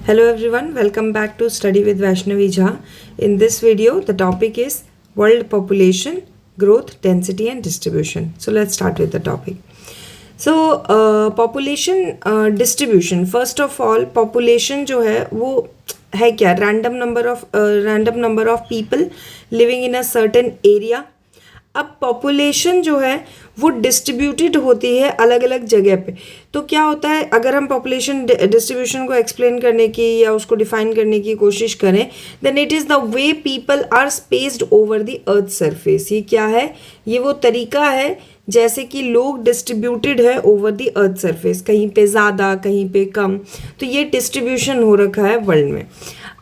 Hello everyone, welcome back to Study with Vaishnavi Jha. In this video, the topic is World Population, Growth, Density and Distribution. So let's start with the topic. So population distribution. First of all, population जो है वो है क्या? Random number of people living in a certain area. अब population जो है वो distributed होती है अलग अलग जगह पे. तो क्या होता है, अगर हम पॉपुलेशन डिस्ट्रीब्यूशन को एक्सप्लेन करने की या उसको डिफाइन करने की कोशिश करें, then it is the way people are spaced over the earth surface. ये क्या है? ये वो तरीका है जैसे कि लोग डिस्ट्रीब्यूटेड है ओवर द अर्थ सरफेस, कहीं पे ज़्यादा कहीं पे कम. तो ये डिस्ट्रीब्यूशन हो रखा है वर्ल्ड में.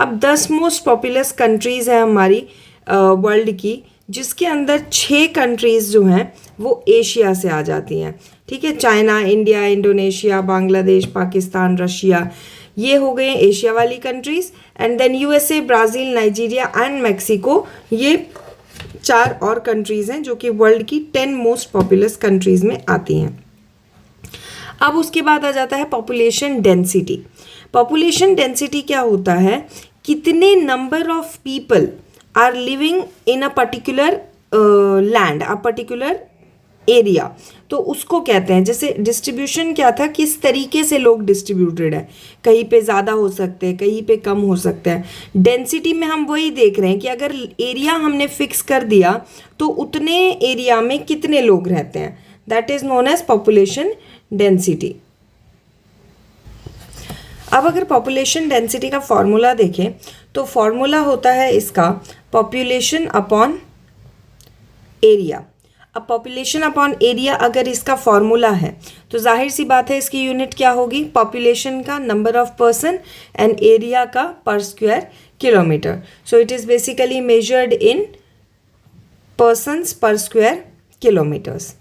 अब 10 मोस्ट पॉपुलस कंट्रीज़ है हमारी वर्ल्ड की, जिसके अंदर 6 कंट्रीज़ जो हैं वो एशिया से आ जाती हैं. ठीक है, China, India, Indonesia, Bangladesh, Pakistan, Russia, ये हो गए एशिया वाली countries. And then USA, Brazil, Nigeria and Mexico, ये 4 और कंट्रीज़ हैं जो कि वर्ल्ड की 10 मोस्ट पॉपुलस कंट्रीज़ में आती हैं. अब उसके बाद आ जाता है पॉपुलेशन डेंसिटी. पॉपुलेशन डेंसिटी क्या होता है? कितने number of people are living in a particular land, a particular area. तो उसको कहते हैं, जैसे डिस्ट्रीब्यूशन क्या था, किस तरीके से लोग डिस्ट्रीब्यूटेड है, कहीं पे ज़्यादा हो सकते हैं, कहीं पे कम हो सकते हैं. डेंसिटी में हम वही देख रहे हैं कि अगर एरिया हमने फिक्स कर दिया तो उतने एरिया में कितने लोग रहते हैं. That is known as population density. अब अगर पॉपुलेशन डेंसिटी का फॉर्मूला देखें तो फॉर्मूला होता है इसका पॉपुलेशन अपॉन एरिया. अब पॉपुलेशन अपॉन एरिया अगर इसका फॉर्मूला है तो जाहिर सी बात है इसकी यूनिट क्या होगी? पॉपुलेशन का number of person and area का पर square kilometre. So it is basically measured in persons पर स्क्वायर किलोमीटर्स.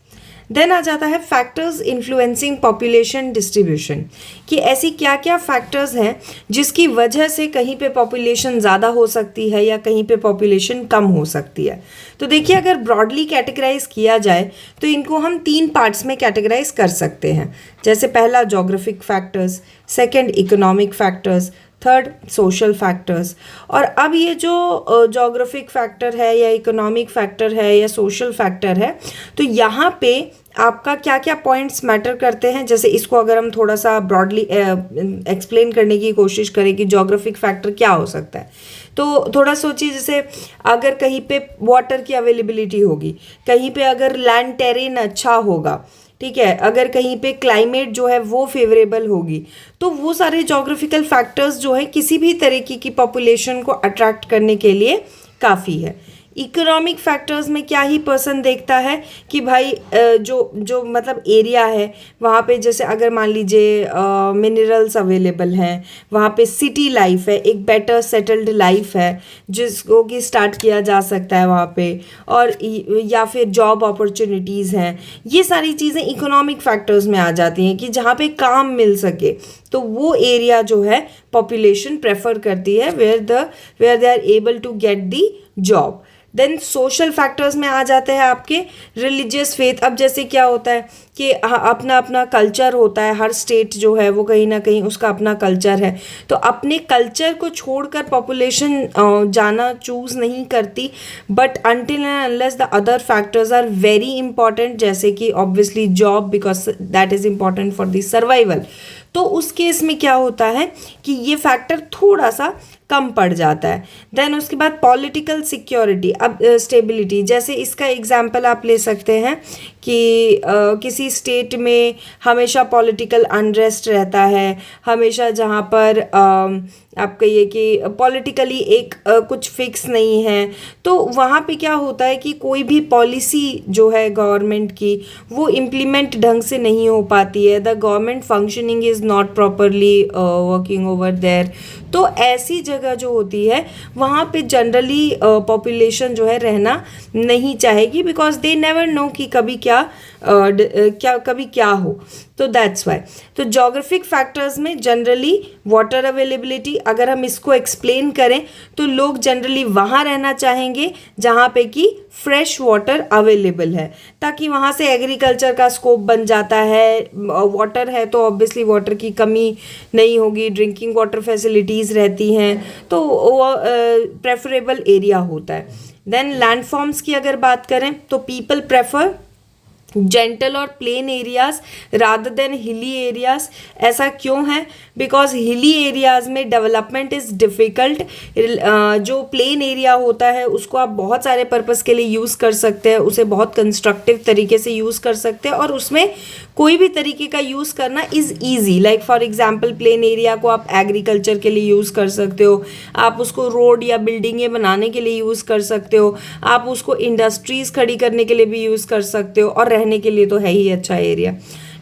देन आ जाता है फैक्टर्स इन्फ्लुएंसिंग पॉपुलेशन डिस्ट्रीब्यूशन, कि ऐसी क्या क्या फैक्टर्स हैं जिसकी वजह से कहीं पे पॉपुलेशन ज़्यादा हो सकती है या कहीं पे पॉपुलेशन कम हो सकती है. तो देखिए, अगर ब्रॉडली कैटेगराइज किया जाए तो इनको हम 3 पार्ट्स में कैटेगराइज कर सकते हैं. जैसे पहला geographic factors, second economic factors, third social factors. और अब ये जो जोग्राफिक फैक्टर है या इकोनॉमिक फैक्टर है या सोशल फैक्टर है, तो यहाँ पे आपका क्या क्या पॉइंट्स मैटर करते हैं. जैसे इसको अगर हम थोड़ा सा ब्रॉडली एक्सप्लेन करने की कोशिश करें कि जोग्राफिक फैक्टर क्या हो सकता है, तो थोड़ा सोचिए. जैसे अगर कहीं पे वाटर की अवेलेबिलिटी होगी, कहीं पे अगर लैंड टेरेन अच्छा होगा, ठीक है, अगर कहीं पे क्लाइमेट जो है वो फेवरेबल होगी, तो वो सारे जोग्राफिकल फैक्टर्स जो है किसी भी तरीके की पॉपुलेशन को अट्रैक्ट करने के लिए काफ़ी है. इकोनॉमिक फैक्टर्स में क्या ही पर्सन देखता है कि भाई जो मतलब एरिया है वहाँ पे, जैसे अगर मान लीजिए मिनरल्स अवेलेबल हैं, वहाँ पे सिटी लाइफ है, एक बेटर सेटल्ड लाइफ है जिसको कि स्टार्ट किया जा सकता है वहाँ पे, और या फिर जॉब अपॉर्चुनिटीज़ हैं. ये सारी चीज़ें इकोनॉमिक फैक्टर्स में आ जाती हैं कि जहाँ पे काम मिल सके, तो वो एरिया जो है पॉपुलेशन प्रेफर करती है where they are able to get the job. Then social factors में आ जाते हैं आपके रिलीजियस फेथ. अब जैसे क्या होता है कि अपना अपना कल्चर होता है, हर स्टेट जो है वो कहीं ना कहीं उसका अपना कल्चर है, तो अपने कल्चर को छोड़कर पॉपुलेशन जाना चूज़ नहीं करती. But until and unless the other factors are very important, जैसे कि obviously job, because that is important for the survival. तो उस केस में क्या होता है कि ये फैक्टर थोड़ा सा कम पड़ जाता है. देन उसके बाद पॉलिटिकल सिक्योरिटी, अब स्टेबिलिटी. जैसे इसका एग्जांपल आप ले सकते हैं कि किसी स्टेट में हमेशा पॉलिटिकल अनरेस्ट रहता है, हमेशा जहाँ पर आप कहिए कि पॉलिटिकली एक कुछ फिक्स नहीं है, तो वहाँ पे क्या होता है कि कोई भी पॉलिसी जो है गवर्नमेंट की वो इम्प्लीमेंट ढंग से नहीं हो पाती है. The government functioning is not properly working over there. तो ऐसी जगह जो होती है वहाँ पे जनरली पॉपुलेशन जो है रहना नहीं चाहेगी, बिकॉज दे नेवर नो कि कभी कभी क्या हो। तो दैट्स वाई। तो जोग्राफिक फैक्टर्स में जनरली वाटर अवेलेबिलिटी, अगर हम इसको एक्सप्लेन करें तो लोग जनरली वहाँ रहना चाहेंगे जहाँ पे कि फ्रेश वाटर अवेलेबल है, ताकि वहाँ से एग्रीकल्चर का स्कोप बन जाता है। वाटर है तो ऑब्वियसली वाटर की कमी नहीं होगी, ड्रिंकिंग वाटर फैसिलिटीज़ रहती हैं, तो वो प्रेफरेबल एरिया होता है। देन लैंडफॉर्म्स की अगर बात करें तो पीपल प्रेफर जेंटल और plain areas rather than hilly areas. ऐसा क्यों है? बिकॉज हिली एरियाज में डेवलपमेंट इज़ डिफ़िकल्ट। जो प्लेन एरिया होता है उसको आप बहुत सारे पर्पस के लिए यूज़ कर सकते हैं, उसे बहुत कंस्ट्रक्टिव तरीके से यूज़ कर सकते हैं, और उसमें कोई भी तरीके का यूज़ करना is easy. Like for example plain area को आप एग्रीकल्चर के लिए यूज़ कर सकते हो, आप उसको रोड या बिल्डिंगें बनाने के लिए यूज़ कर सकते हो, आप उसको इंडस्ट्रीज़ खड़ी करने के लिए भी यूज़ कर सकते हो, और रहने के लिए तो है ही अच्छा एरिया,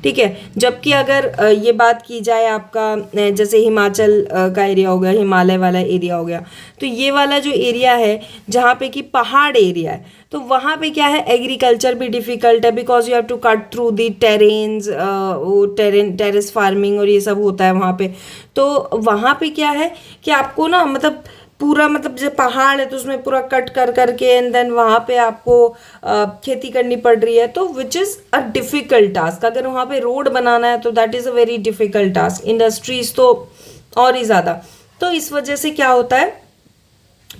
ठीक है। जबकि अगर ये बात की जाए आपका जैसे हिमाचल का एरिया हो गया, हिमालय वाला एरिया हो गया, तो ये वाला जो एरिया है जहाँ पे कि पहाड़ एरिया है, तो वहाँ पे क्या है, एग्रीकल्चर भी डिफ़िकल्ट है, because you have to cut through the terrains, वो टेरेस फार्मिंग और ये सब होता है वहाँ पे। तो वहाँ पे क्या है कि आपको ना मतलब पूरा मतलब जो पहाड़ है तो उसमें पूरा कट कर करके एंड देन वहाँ पे आपको खेती करनी पड़ रही है, तो which is a difficult task. अगर वहाँ पे रोड बनाना है तो that is a very difficult task, industries तो और ही ज़्यादा। तो इस वजह से क्या होता है,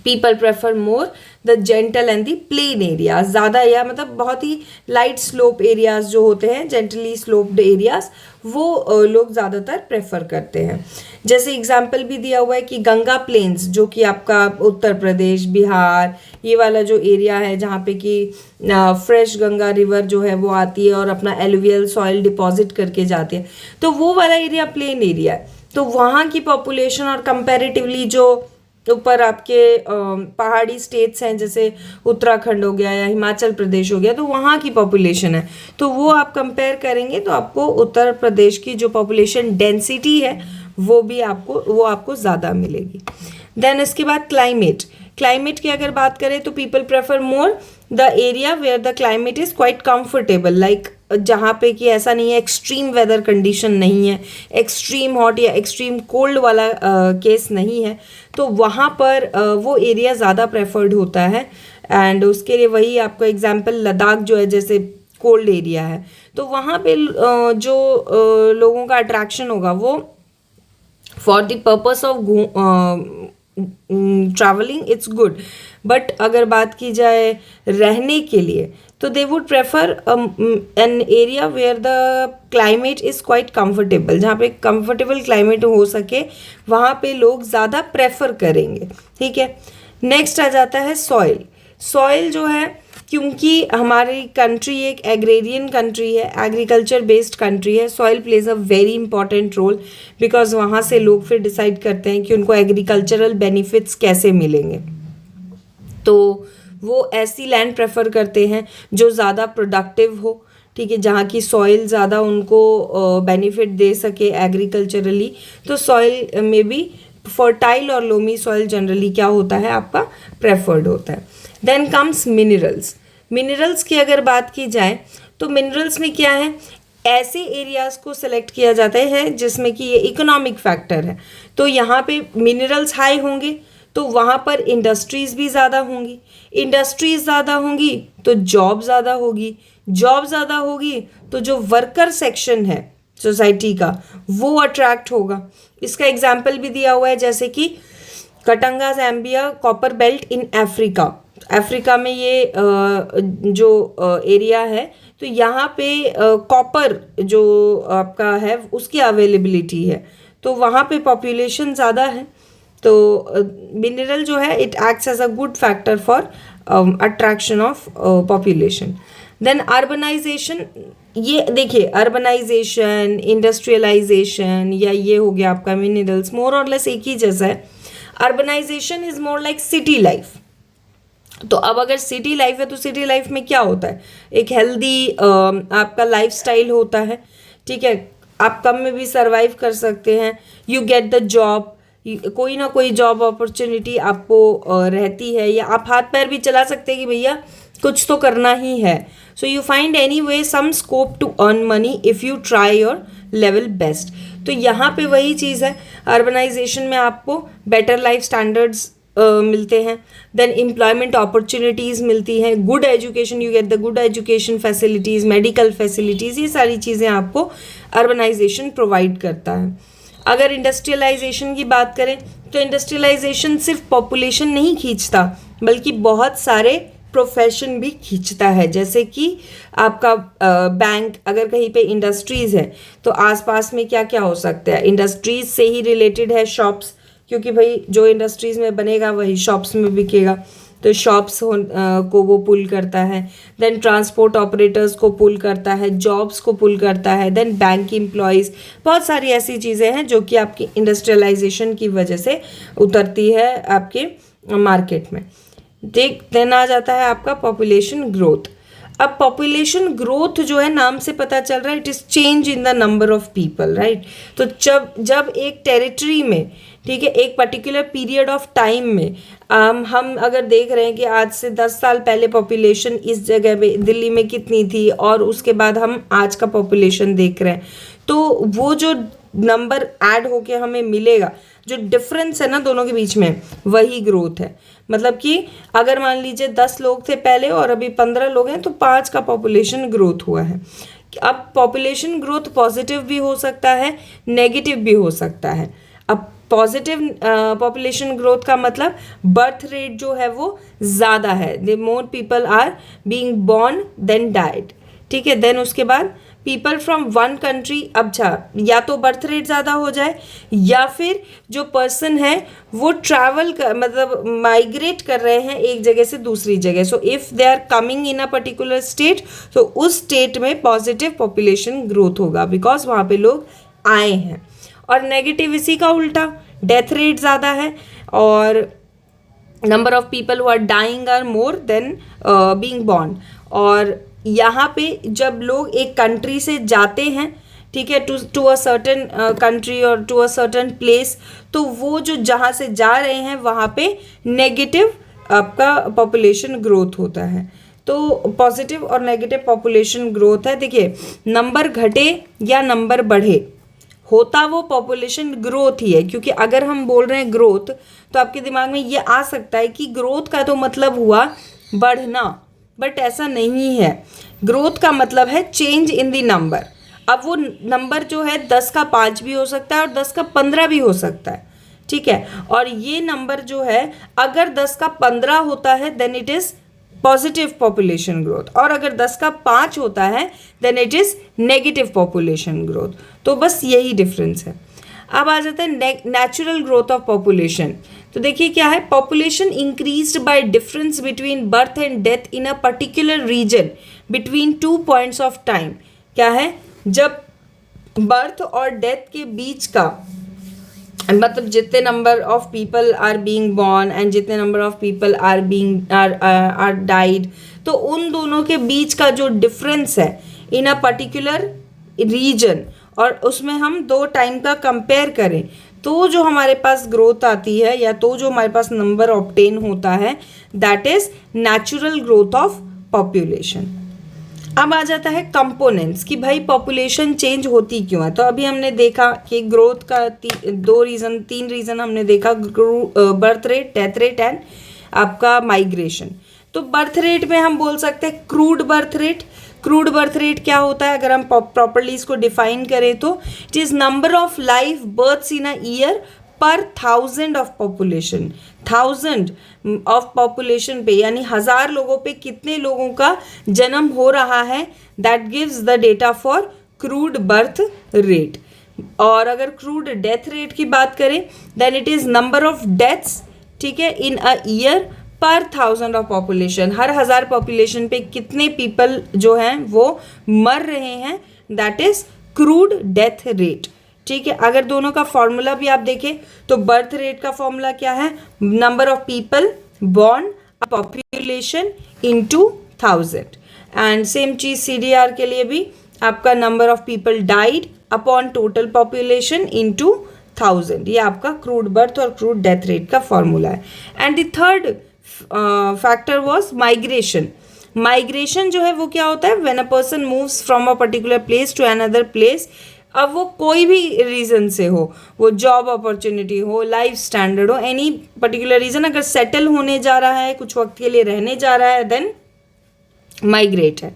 people prefer more the gentle and the plain areas, ज़्यादा या मतलब बहुत ही लाइट स्लोप एरियाज जो होते हैं, जेंटली स्लोप्ड एरियाज, वो लोग ज़्यादातर प्रेफर करते हैं। जैसे एग्जाम्पल भी दिया हुआ है कि गंगा प्लेन्स, जो कि आपका उत्तर प्रदेश, बिहार, ये वाला जो एरिया है जहाँ पे कि फ्रेश गंगा रिवर जो है वो आती है और अपना एलुवियल सॉइल डिपॉजिट करके जाती है, तो वो वाला एरिया प्लेन एरिया है। तो वहाँ की पॉपुलेशन और कंपैरेटिवली जो ऊपर आपके पहाड़ी स्टेट्स हैं जैसे उत्तराखंड हो गया या हिमाचल प्रदेश हो गया, तो वहाँ की पॉपुलेशन है, तो वो आप कंपेयर करेंगे तो आपको उत्तर प्रदेश की जो पॉपुलेशन डेंसिटी है वो आपको ज़्यादा मिलेगी। देन इसके बाद क्लाइमेट की अगर बात करें तो people prefer more the area where the climate is quite comfortable, like जहाँ पे कि ऐसा नहीं है, एक्सट्रीम वेदर कंडीशन नहीं है, एक्सट्रीम हॉट या एक्सट्रीम कोल्ड वाला केस नहीं है, तो वहाँ पर वो एरिया ज़्यादा प्रेफर्ड होता है। एंड उसके लिए वही आपको एग्जांपल लद्दाख जो है जैसे कोल्ड एरिया है, तो वहाँ पे जो लोगों का अट्रैक्शन होगा वो for the purpose of travelling it's good, but अगर बात की जाए रहने के लिए तो they would prefer an area where the climate is quite comfortable, जहाँ पे कंफर्टेबल क्लाइमेट हो सके वहाँ पे लोग ज़्यादा प्रेफर करेंगे, ठीक है। नेक्स्ट आ जाता है सॉइल जो है, क्योंकि हमारी कंट्री एक एग्रेरियन कंट्री है, एग्रीकल्चर बेस्ड कंट्री है, soil plays a very important role, because वहाँ से लोग फिर डिसाइड करते हैं कि उनको एग्रीकल्चरल बेनिफिट्स कैसे मिलेंगे, तो वो ऐसी लैंड प्रेफर करते हैं जो ज़्यादा प्रोडक्टिव हो, ठीक है, जहाँ की सॉइल ज़्यादा उनको बेनिफिट दे सके एग्रीकल्चरली। तो सॉइल में भी फर्टाइल और लोमी सॉइल जनरली क्या होता है, आपका प्रेफर्ड होता है। देन कम्स मिनरल्स की अगर बात की जाए तो मिनरल्स में क्या है, ऐसे एरियाज़ को सिलेक्ट किया जाता है जिसमें कि ये इकोनॉमिक फैक्टर है, तो यहाँ पे मिनरल्स हाई होंगे तो वहाँ पर इंडस्ट्रीज़ भी ज़्यादा होंगी, इंडस्ट्रीज़ ज़्यादा होंगी तो जॉब ज़्यादा होगी, जॉब ज़्यादा होगी तो जो वर्कर सेक्शन है सोसाइटी का वो अट्रैक्ट होगा। इसका एग्जाम्पल भी दिया हुआ है जैसे कि Katanga ज़ैम्बिया copper belt in Africa में ये जो एरिया है, तो यहाँ पे कॉपर जो आपका है उसकी अवेलेबिलिटी है, तो वहाँ पे पॉपुलेशन ज़्यादा है, तो मिनरल जो है it acts as a good factor for attraction of population. Then urbanisation, ये देखिए अर्बनाइजेशन, इंडस्ट्रियलाइजेशन या ये हो गया आपका मिनरल्स, मोर और लेस एक ही जैसा है। Urbanisation is more like city life, तो अब अगर सिटी लाइफ है तो सिटी लाइफ में क्या होता है, एक हेल्दी आपका लाइफस्टाइल होता है, ठीक है, आप कम में भी सर्वाइव कर सकते हैं, यू गेट द जॉब, कोई ना कोई जॉब अपॉर्चुनिटी आपको रहती है, या आप हाथ पैर भी चला सकते हैं कि भैया कुछ तो करना ही है. So you find any way some scope to earn money if you try your level best. तो यहाँ पे वही चीज़ है, अर्बनाइजेशन में आपको बेटर लाइफ स्टैंडर्ड्स मिलते हैं, देन एम्प्लॉयमेंट अपॉर्चुनिटीज़ मिलती हैं, good education, you get the good education facilities, medical facilities, ये सारी चीज़ें आपको अर्बनाइजेशन प्रोवाइड करता है. अगर इंडस्ट्रियलाइजेशन की बात करें तो इंडस्ट्रियलाइजेशन सिर्फ पॉपुलेशन नहीं खींचता बल्कि बहुत सारे प्रोफेशन भी खींचता है. जैसे कि आपका बैंक, अगर कहीं पे इंडस्ट्रीज़ है तो आसपास में क्या क्या हो सकता है, इंडस्ट्रीज़ से ही रिलेटेड है शॉप्स, क्योंकि भाई जो इंडस्ट्रीज़ में बनेगा वही शॉप्स में बिकेगा, तो शॉप्स को वो पुल करता है. देन ट्रांसपोर्ट ऑपरेटर्स को पुल करता है, जॉब्स को पुल करता है, देन बैंक एम्प्लॉयज़, बहुत सारी ऐसी चीज़ें हैं जो कि आपकी इंडस्ट्रियलाइजेशन की वजह से उतरती है आपके मार्केट में. देन आ जाता है आपका पॉपुलेशन ग्रोथ. अब पॉपुलेशन ग्रोथ जो है, नाम से पता चल रहा है, it is change in the number of people, right. तो जब एक टेरिटरी में, ठीक है, एक पर्टिकुलर पीरियड ऑफ टाइम में हम अगर देख रहे हैं कि आज से 10 साल पहले पॉपुलेशन इस जगह पे दिल्ली में कितनी थी और उसके बाद हम आज का पॉपुलेशन देख रहे हैं, तो वो जो नंबर ऐड होके हमें मिलेगा, जो डिफरेंस है ना दोनों के बीच में, वही ग्रोथ है. मतलब कि अगर मान लीजिए 10 लोग थे पहले और अभी 15 लोग हैं तो 5 का पॉपुलेशन ग्रोथ हुआ है. अब पॉपुलेशन ग्रोथ पॉजिटिव भी हो सकता है, नेगेटिव भी हो सकता है. अब पॉजिटिव पॉपुलेशन ग्रोथ का मतलब बर्थ रेट जो है वो ज़्यादा है, the more people are being born than died, ठीक है. देन उसके बाद पीपल फ्रॉम वन कंट्री, अब या तो बर्थ रेट ज़्यादा हो जाए या फिर जो पर्सन है वो ट्रैवल कर, मतलब माइग्रेट कर रहे हैं एक जगह से दूसरी जगह. So if they are coming in a particular state, तो उस स्टेट में पॉजिटिव पॉपुलेशन ग्रोथ होगा बिकॉज वहाँ पे लोग आए हैं. और नेगेटिव इसी का उल्टा, डेथ रेट ज़्यादा है और number of people who are dying are more than being born. और यहाँ पे जब लोग एक कंट्री से जाते हैं, ठीक है, टू अ सर्टेन कंट्री और टू अ सर्टेन प्लेस, तो वो जो जहाँ से जा रहे हैं वहाँ पे नेगेटिव आपका पॉपुलेशन ग्रोथ होता है. तो पॉजिटिव और नेगेटिव पॉपुलेशन ग्रोथ है. देखिए, नंबर घटे या नंबर बढ़े, होता वो पॉपुलेशन ग्रोथ ही है. क्योंकि अगर हम बोल रहे हैं ग्रोथ, तो आपके दिमाग में ये आ सकता है कि ग्रोथ का तो मतलब हुआ बढ़ना, बट ऐसा नहीं है. ग्रोथ का मतलब है चेंज इन द नंबर. अब वो नंबर जो है 10 का 5 भी हो सकता है और 10 का 15 भी हो सकता है, ठीक है. और ये नंबर जो है अगर 10 का 15 होता है then it is positive population growth, और अगर 10 का 5 होता है then it is negative population growth. तो बस यही डिफरेंस है. अब आ जाता है नेचुरल ग्रोथ ऑफ पॉपुलेशन. तो देखिए क्या है, population increased by difference between birth and death in a particular region between 2 points of time. क्या है, जब बर्थ और डेथ के बीच का, मतलब जितने number of people are being born and जितने number of people are being are died, तो उन दोनों के बीच का जो डिफरेंस है इन अ पर्टिकुलर रीजन, और उसमें हम 2 टाइम का कंपेयर करें, तो जो हमारे पास ग्रोथ आती है या तो जो हमारे पास नंबर ऑब्टेन होता है, that is natural growth of population. अब आ जाता है कंपोनेंट्स कि भाई पॉपुलेशन चेंज होती क्यों है. तो अभी हमने देखा कि ग्रोथ का 3 रीज़न हमने देखा, birth rate, death rate and आपका माइग्रेशन. तो बर्थ रेट में हम बोल सकते हैं crude birth rate. Crude birth rate क्या होता है, अगर हम प्रॉपरली इसको डिफाइन करें तो it is number of live births in a year per 1000 of population. 1000 of population पे, यानी 1000 लोगों पे कितने लोगों का जन्म हो रहा है, that gives the data for crude birth rate. और अगर क्रूड डेथ रेट की बात करें then it is number of deaths, ठीक है, इन a year per 1000 of population. Her 1000 population पे कितने पीपल जो हैं वो मर रहे हैं, that is crude death rate, ठीक है. अगर दोनों का फॉर्मूला भी आप देखें तो बर्थ रेट का फॉर्मूला क्या है, number of people born population into 1000. And same चीज़ CDR के लिए भी आपका number of people died upon total population into 1000। ये आपका क्रूड बर्थ और क्रूड डेथ रेट का फॉर्मूला है। And the third factor was migration. Migration जो है वो क्या होता है, when a person moves from a particular place to another place. अब वो कोई भी रीज़न से हो, वो जॉब अपॉर्चुनिटी हो, लाइफ स्टैंडर्ड हो, एनी पर्टिकुलर रीज़न, अगर सेटल होने जा रहा है, कुछ वक्त के लिए रहने जा रहा है, देन माइग्रेट है।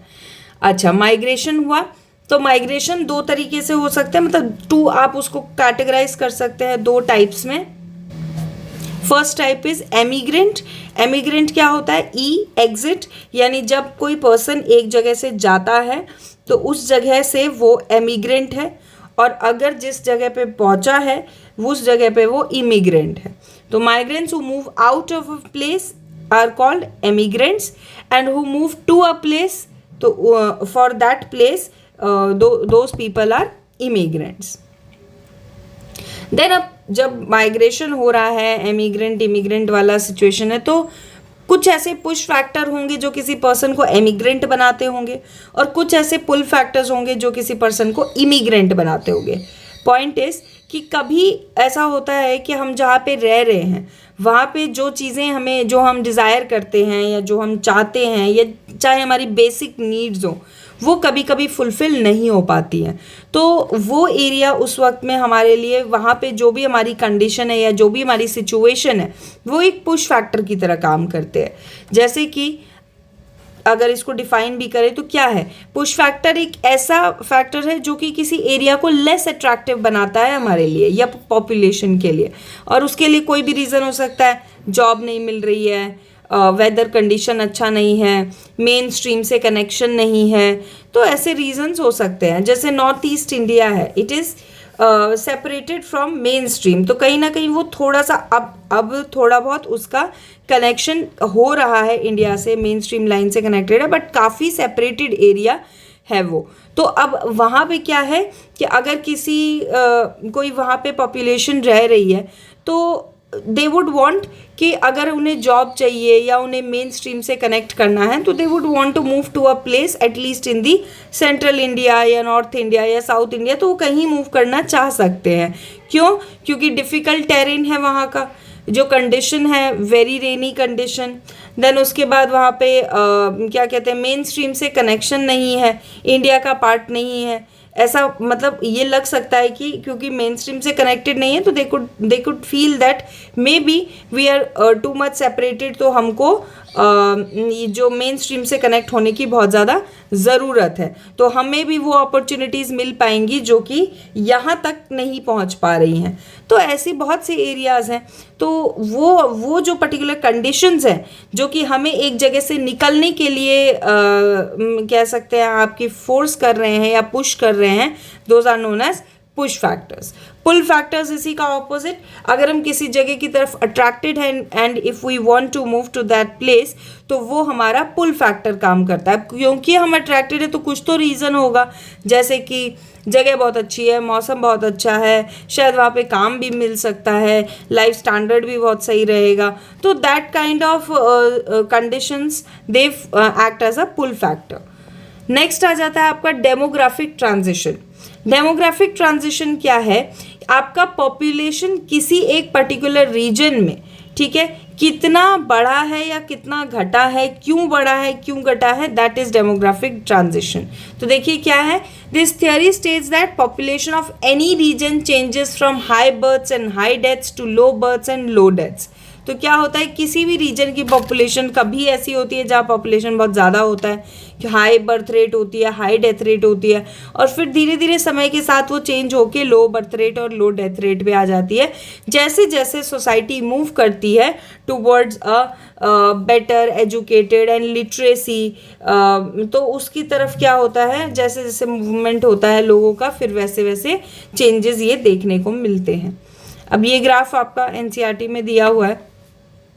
अच्छा, माइग्रेशन हुआ तो माइग्रेशन दो तरीके से हो सकते हैं, मतलब टू आप उसको कैटेगराइज कर सकते हैं दो टाइप्स में। First type is emigrant. Emigrant क्या होता है, ई एग्जिट, यानी जब कोई पर्सन एक जगह से जाता है तो उस जगह से वो एमिग्रेंट है, और अगर जिस जगह पे पहुंचा है उस जगह पे वो इमिग्रेंट है। तो migrants who move out of a place are called emigrants, and who move to a place, तो for that place those people are immigrants. Then अब जब माइग्रेशन हो रहा है, एमिग्रेंट इमिग्रेंट वाला सिचुएशन है, तो कुछ ऐसे पुश फैक्टर होंगे जो किसी पर्सन को एमिग्रेंट बनाते होंगे, और कुछ ऐसे पुल फैक्टर्स होंगे जो किसी पर्सन को इमिग्रेंट बनाते होंगे। पॉइंट इज कि कभी ऐसा होता है कि हम जहाँ पे रह रहे हैं वहाँ पे जो चीज़ें हमें, जो हम डिज़ायर करते हैं या जो हम चाहते हैं, या चाहे हमारी बेसिक नीड्स हो, वो कभी कभी फुलफ़िल नहीं हो पाती हैं। तो वो एरिया उस वक्त में हमारे लिए, वहाँ पे जो भी हमारी कंडीशन है या जो भी हमारी सिचुएशन है, वो एक पुश फैक्टर की तरह काम करते हैं। जैसे कि अगर इसको डिफाइन भी करें तो क्या है, पुश फैक्टर एक ऐसा फैक्टर है जो कि किसी एरिया को लेस अट्रैक्टिव बनाता है हमारे लिए या पॉपुलेशन के लिए, और उसके लिए कोई भी रीज़न हो सकता है, जॉब नहीं मिल रही है, वेदर कंडीशन अच्छा नहीं है, मेन स्ट्रीम से कनेक्शन नहीं है, तो ऐसे रीजंस हो सकते हैं। जैसे नॉर्थ ईस्ट इंडिया है, it is separated from main stream, तो कहीं ना कहीं वो थोड़ा सा अब थोड़ा बहुत उसका कनेक्शन हो रहा है इंडिया से, मेन स्ट्रीम लाइन से कनेक्टेड है, बट काफ़ी सेपरेटेड एरिया है वो। तो अब वहाँ पे क्या है कि अगर किसी कोई वहाँ पे पॉपुलेशन रह रही है, तो दे वुड वांट कि अगर उन्हें जॉब चाहिए या उन्हें मेन स्ट्रीम से कनेक्ट करना है, तो they would want to move to a place at least in the central India या नॉर्थ इंडिया या साउथ इंडिया, तो वो कहीं मूव करना चाह सकते हैं। क्यों? क्योंकि डिफ़िकल्ट टेरेन है वहाँ का, जो कंडीशन है वेरी रेनी कंडीशन। देन उसके बाद वहाँ पे क्या कहते हैं, मेन स्ट्रीम से कनेक्शन नहीं है, इंडिया का पार्ट नहीं है, ऐसा मतलब ये लग सकता है कि क्योंकि मेन स्ट्रीम से कनेक्टेड नहीं है, तो they could feel that maybe we are too much separated, तो हमको जो मेन स्ट्रीम से कनेक्ट होने की बहुत ज़्यादा ज़रूरत है, तो हमें भी वो अपॉर्चुनिटीज़ मिल पाएंगी जो कि यहाँ तक नहीं पहुँच पा रही हैं। तो ऐसी बहुत से एरियाज़ हैं, तो वो जो पर्टिकुलर कंडीशंस हैं जो कि हमें एक जगह से निकलने के लिए कह सकते हैं आपकी फोर्स कर रहे हैं या पुश कर रहे हैं, those are known as push factors. Pull factors इसी का ऑपोजिट, अगर हम किसी जगह की तरफ अट्रैक्टेड हैं and if we want to move to that place, तो वो हमारा पुल फैक्टर काम करता है। क्योंकि हम अट्रैक्टेड है तो कुछ तो रीज़न होगा, जैसे कि जगह बहुत अच्छी है, मौसम बहुत अच्छा है, शायद वहाँ पे काम भी मिल सकता है, लाइफ स्टैंडर्ड भी बहुत सही रहेगा, तो that kind of conditions they act as a pull factor. Next आ जाता है आपका डेमोग्राफिक ट्रांजिशन। डेमोग्राफिक ट्रांजिशन क्या है, आपका पॉपुलेशन किसी एक पर्टिकुलर रीजन में, ठीक है, कितना बढ़ा है या कितना घटा है, क्यों बढ़ा है क्यों घटा है, दैट इज डेमोग्राफिक ट्रांजिशन। तो देखिए क्या है, this theory states that population of any region changes from high births and high deaths to low births and low deaths. तो क्या होता है, किसी भी रीजन की पॉपुलेशन कभी ऐसी होती है जहाँ पॉपुलेशन बहुत ज़्यादा होता है, कि हाई बर्थ रेट होती है, हाई डेथ रेट होती है, और फिर धीरे धीरे समय के साथ वो चेंज होके लो बर्थ रेट और लो डेथ रेट पे आ जाती है, जैसे जैसे सोसाइटी मूव करती है towards a better educated and literacy, तो उसकी तरफ क्या होता है, जैसे जैसे मूवमेंट होता है लोगों का, फिर वैसे वैसे चेंजेस ये देखने को मिलते हैं। अब ये ग्राफ आपका एनसीईआरटी में दिया हुआ है,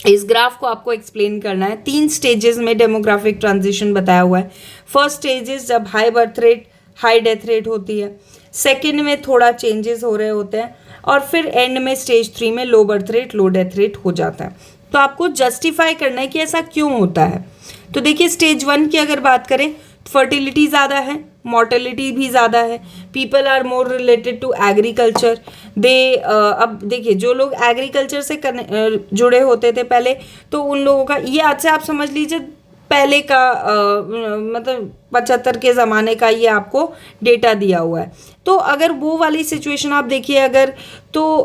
इस ग्राफ को आपको एक्सप्लेन करना है। 3 स्टेजेस में डेमोग्राफिक ट्रांजिशन बताया हुआ है। फर्स्ट स्टेजेस जब high birth rate high death rate होती है, सेकंड में थोड़ा चेंजेस हो रहे होते हैं, और फिर एंड में स्टेज 3 में लो बर्थ रेट लो डेथ रेट हो जाता है। तो आपको जस्टिफाई करना है कि ऐसा क्यों होता है। तो देखिए स्टेज 1 की अगर बात करें, फर्टिलिटी ज़्यादा है, मॉर्टेलिटी भी ज़्यादा है। People are more related to agriculture. अब देखिए जो लोग एग्रीकल्चर से जुड़े होते थे पहले, तो उन लोगों का ये आज से आप समझ लीजिए पहले का मतलब 75 के ज़माने का ये आपको डेटा दिया हुआ है। तो अगर वो वाली सिचुएशन आप देखिए अगर, तो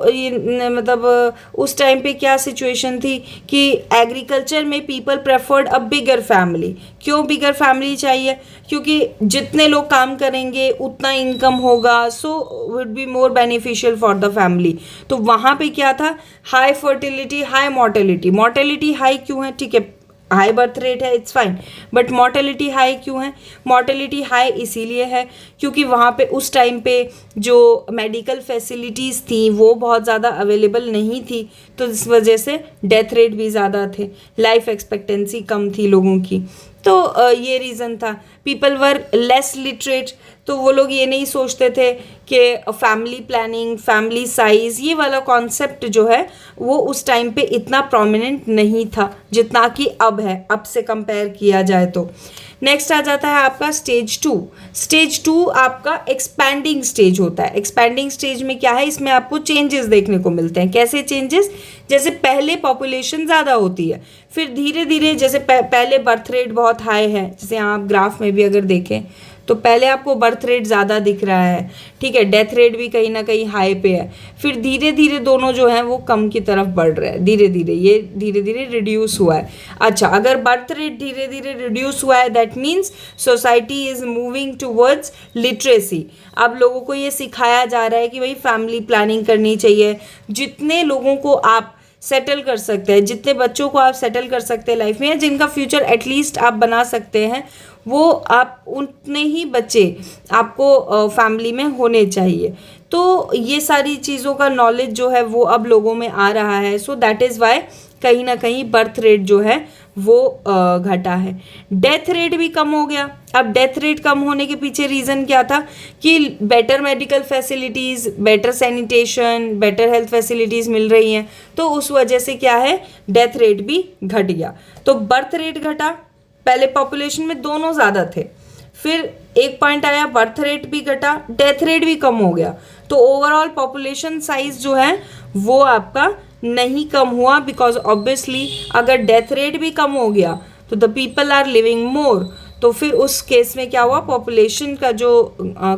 मतलब उस टाइम पे क्या सिचुएशन थी कि एग्रीकल्चर में पीपल प्रेफर्ड अ बिगर फैमिली। क्यों बिगर फैमिली चाहिए? क्योंकि जितने लोग काम करेंगे उतना इनकम होगा, so would be more beneficial for the family. तो वहाँ पे क्या था? High fertility, high mortality. Mortality high क्यों है? ठीक है, हाई बर्थ रेट है, it's fine, but mortality high क्यों है? मॉर्टेलिटी हाई इसीलिए है क्योंकि वहाँ पे उस टाइम पे जो मेडिकल फैसिलिटीज़ थी वो बहुत ज़्यादा अवेलेबल नहीं थी, तो इस वजह से डेथ रेट भी ज़्यादा थे, लाइफ एक्सपेक्टेंसी कम थी लोगों की। तो ये रीज़न था। पीपल वर लेस लिटरेट, तो वो लोग ये नहीं सोचते थे कि फैमिली प्लानिंग, फैमिली साइज़, ये वाला कॉन्सेप्ट जो है वो उस टाइम पे इतना प्रोमिनेंट नहीं था जितना कि अब है, अब से कंपेयर किया जाए तो। नेक्स्ट आ जाता है आपका स्टेज 2। स्टेज 2 आपका एक्सपैंडिंग स्टेज होता है। एक्सपैंडिंग स्टेज में क्या है? इसमें आपको चेंजेस देखने को मिलते हैं। कैसे चेंजेस? जैसे पहले पॉपुलेशन ज़्यादा होती है, फिर धीरे धीरे जैसे पहले बर्थ रेट बहुत हाई है, जैसे आप ग्राफ में भी अगर देखें तो पहले आपको बर्थ रेट ज़्यादा दिख रहा है, ठीक है, डेथ रेट भी कहीं ना कहीं हाई पे है, फिर धीरे धीरे दोनों जो हैं वो कम की तरफ बढ़ रहे हैं, धीरे धीरे ये धीरे धीरे रिड्यूस हुआ है। अच्छा, अगर बर्थ रेट धीरे धीरे रिड्यूस हुआ है that means society is moving towards literacy. अब लोगों को ये सिखाया जा रहा है कि भाई फैमिली प्लानिंग करनी चाहिए, जितने लोगों को आप सेटल कर सकते हैं, जितने बच्चों को आप सेटल कर सकते हैं लाइफ में, या जिनका फ्यूचर एटलीस्ट आप बना सकते हैं, वो आप उतने ही बच्चे आपको फैमिली में होने चाहिए। तो ये सारी चीज़ों का नॉलेज जो है वो अब लोगों में आ रहा है। सो दैट इज़ वाई कहीं ना कहीं बर्थ रेट जो है वो घटा है। डेथ रेट भी कम हो गया। अब डेथ रेट कम होने के पीछे रीज़न क्या था कि better medical facilities, better sanitation, better health facilities मिल रही हैं, तो उस वजह से क्या है, डेथ रेट भी घट गया। तो बर्थ रेट घटा, पहले पॉपुलेशन में दोनों ज़्यादा थे, फिर एक पॉइंट आया बर्थ रेट भी घटा, डेथ रेट भी कम हो गया, तो ओवरऑल पॉपुलेशन साइज जो है वो आपका नहीं कम हुआ, बिकॉज ऑब्वियसली अगर डेथ रेट भी कम हो गया तो द पीपल आर लिविंग मोर, तो फिर उस केस में क्या हुआ, पॉपुलेशन का जो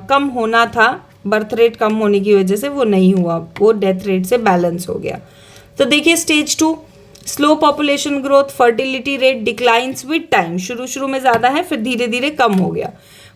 कम होना था बर्थ रेट कम होने की वजह से वो नहीं हुआ, वो डेथ रेट से बैलेंस हो गया। तो देखिए stage 2, slow population growth, fertility rate declines with time, शुरू में ज़्यादा है फिर धीरे धीरे कम हो गया।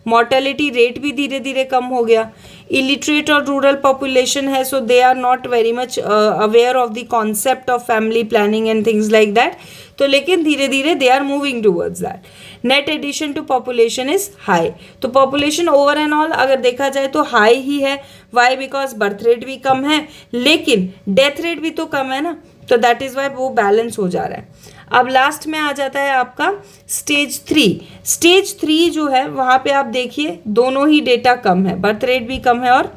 मॉर्टेलिटी रेट भी धीरे धीरे कम हो गया। इलिटरेट और रूरल पॉपुलेशन है, so they are not very much aware of the concept of family planning and things like that, तो लेकिन धीरे धीरे they are moving towards that. Net addition to population is high, तो population over and all अगर देखा जाए तो high ही है। वाई? बिकॉज बर्थ रेट भी कम है लेकिन डेथ रेट भी तो कम है ना, तो दैट इज़ वाई वो बैलेंस हो जा रहा है। अब लास्ट में आ जाता है आपका स्टेज 3। स्टेज 3 जो है वहाँ पे आप देखिए दोनों ही डेटा कम है, बर्थ रेट भी कम है और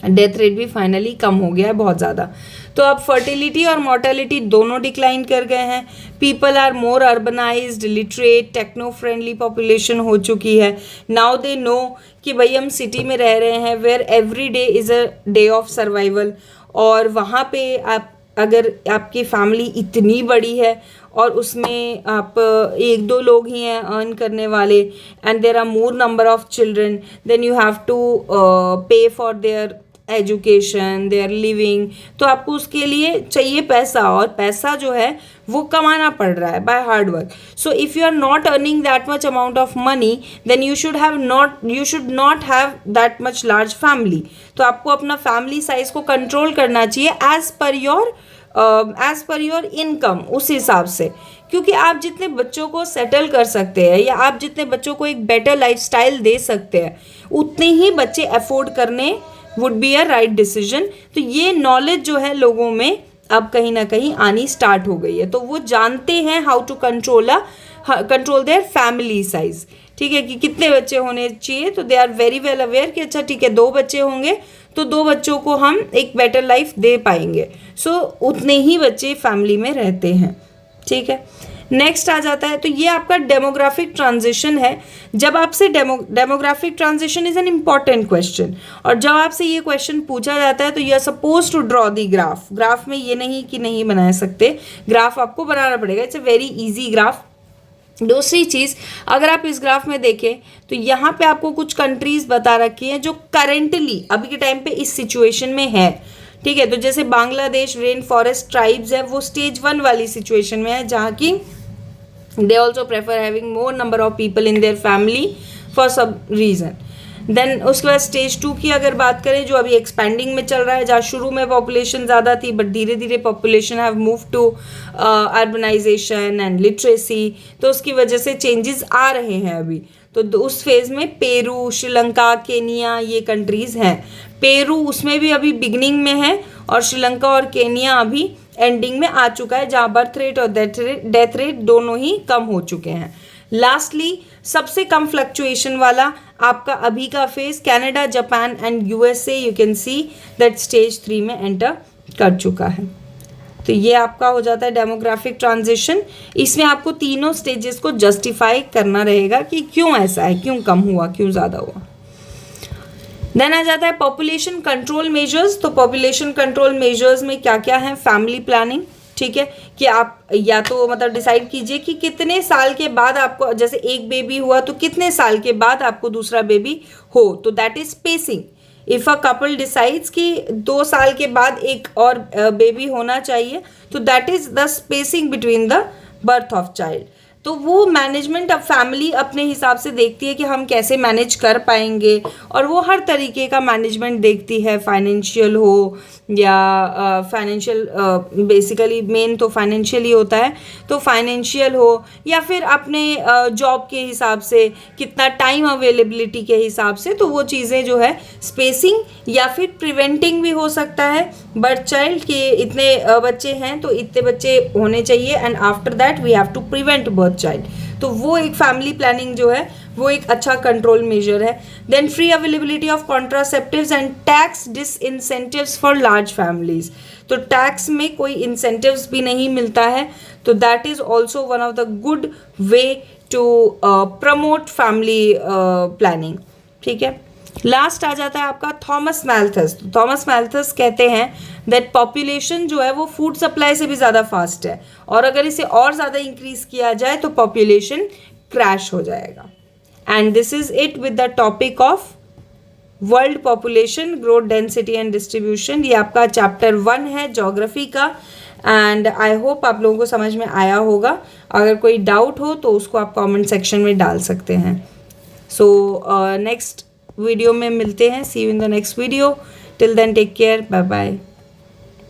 डेथ रेट भी फाइनली कम हो गया है बहुत ज़्यादा। तो अब फर्टिलिटी और मॉर्टेलिटी दोनों डिक्लाइन कर गए हैं। People are more urbanised, literate, techno friendly population हो चुकी है। नाउ दे नो कि भाई हम सिटी में रह रहे हैं where every day is a day of survival, और वहाँ पे आप अगर आपकी फैमिली इतनी बड़ी है और उसमें आप 1-2 लोग ही हैं अर्न करने वाले, and there are more number of children, then you have to pay for their education, their living, तो आपको उसके लिए चाहिए पैसा, और पैसा जो है वो कमाना पड़ रहा है by hard work. So if you are not earning that much amount of money then you should not have that much large family. तो आपको अपना फैमिली साइज को कंट्रोल करना चाहिए एज पर योर इनकम, उस हिसाब से, क्योंकि आप जितने बच्चों को सेटल कर सकते हैं या आप जितने बच्चों को एक बेटर लाइफस्टाइल दे सकते हैं उतने ही बच्चे अफोर्ड करने would be a right decision. तो ये नॉलेज जो है लोगों में अब कहीं ना कहीं आनी स्टार्ट हो गई है, तो वो जानते हैं how to control their family size, ठीक है, कि कितने बच्चे होने चाहिए। तो they are very well aware कि अच्छा ठीक है 2 बच्चे होंगे तो 2 बच्चों को हम एक बेटर लाइफ दे पाएंगे, सो उतने ही बच्चे फैमिली में रहते हैं, ठीक है। नेक्स्ट आ जाता है, तो ये आपका डेमोग्राफिक ट्रांजिशन है। जब आपसे demographic transition is an important question, और जब आपसे ये क्वेश्चन पूछा जाता है तो you are suppose to draw the graph. Graph में ये नहीं कि नहीं बना सकते, ग्राफ आपको बनाना पड़ेगा। It's a very easy graph. दूसरी चीज़, अगर आप इस ग्राफ में देखें तो यहाँ पे आपको कुछ कंट्रीज बता रखी हैं जो करेंटली अभी के टाइम पे इस सिचुएशन में है, ठीक है। तो जैसे बांग्लादेश रेन फॉरेस्ट ट्राइब्स है, वो स्टेज 1 वाली सिचुएशन में है, जहाँ की they also prefer having more number of people in their family for some reason. Then उसके बाद स्टेज 2 की अगर बात करें, जो अभी एक्सपेंडिंग में चल रहा है, जहाँ शुरू में पॉपुलेशन ज़्यादा थी बट धीरे धीरे population have move to urbanisation and literacy, तो उसकी वजह से चेंजेस आ रहे हैं अभी। तो उस फेज़ में पेरू, श्रीलंका, केनिया, ये कंट्रीज़ हैं। पेरू उसमें भी अभी बिगनिंग में है, और श्रीलंका और केनिया अभी एंडिंग में आ चुका है, जहाँ बर्थ रेट और डेथ रेट दोनों ही कम हो चुके हैं। लास्टली सबसे कम फ्लक्चुएशन वाला आपका अभी का phase Canada, Japan and USA, you can see that stage 3 में एंटर कर चुका है। तो ये आपका हो जाता है डेमोग्राफिक ट्रांजिशन। इसमें आपको तीनों स्टेजेस को जस्टिफाई करना रहेगा कि क्यों ऐसा है, क्यों कम हुआ, क्यों ज़्यादा हुआ। देन आ जाता है पॉपुलेशन कंट्रोल मेजर्स। तो पॉपुलेशन कंट्रोल मेजर्स में क्या क्या है? फैमिली प्लानिंग, ठीक है, कि आप या तो मतलब डिसाइड कीजिए कि कितने साल के बाद आपको, जैसे एक बेबी हुआ तो कितने साल के बाद आपको दूसरा बेबी हो, तो that is spacing. If a couple decides कि 2 साल के बाद एक और बेबी होना चाहिए, तो that is the spacing between the birth of child. तो वो मैनेजमेंट अब फैमिली अपने हिसाब से देखती है कि हम कैसे मैनेज कर पाएंगे, और वो हर तरीके का मैनेजमेंट देखती है, फाइनेंशियल हो या फाइनेंशियल, बेसिकली मेन तो फाइनेंशियल ही होता है, तो फाइनेंशियल हो या फिर अपने जॉब के हिसाब से, कितना टाइम अवेलेबिलिटी के हिसाब से, तो वो चीज़ें जो है स्पेसिंग या फिर प्रिवेंटिंग भी हो सकता है बर्थ चाइल्ड के, इतने बच्चे हैं तो इतने बच्चे होने चाहिए, and after that we have to prevent birth child. तो वो एक फैमिली प्लानिंग जो है वो एक अच्छा कंट्रोल मेजर है। Then free availability of contraceptives and tax disincentives for large families. तो टैक्स में कोई इंसेंटिव्स भी नहीं मिलता है, तो that is also one of the good way to promote family planning, ठीक है। लास्ट आ जाता है आपका थॉमस मैल्थस। थॉमस मैल्थस कहते हैं दैट पॉपुलेशन जो है वो फूड सप्लाई से भी ज़्यादा फास्ट है, और अगर इसे और ज़्यादा इंक्रीज किया जाए तो पॉपुलेशन क्रैश हो जाएगा। And this is it with the topic of world population, growth, density and distribution. ये आपका चैप्टर 1 है ज्योग्राफी का, एंड आई होप आप लोगों को समझ में आया होगा। अगर कोई डाउट हो तो उसको आप कमेंट सेक्शन में डाल सकते हैं। सो नेक्स्ट वीडियो में मिलते हैं। See you in the next video. Till then take care, bye bye.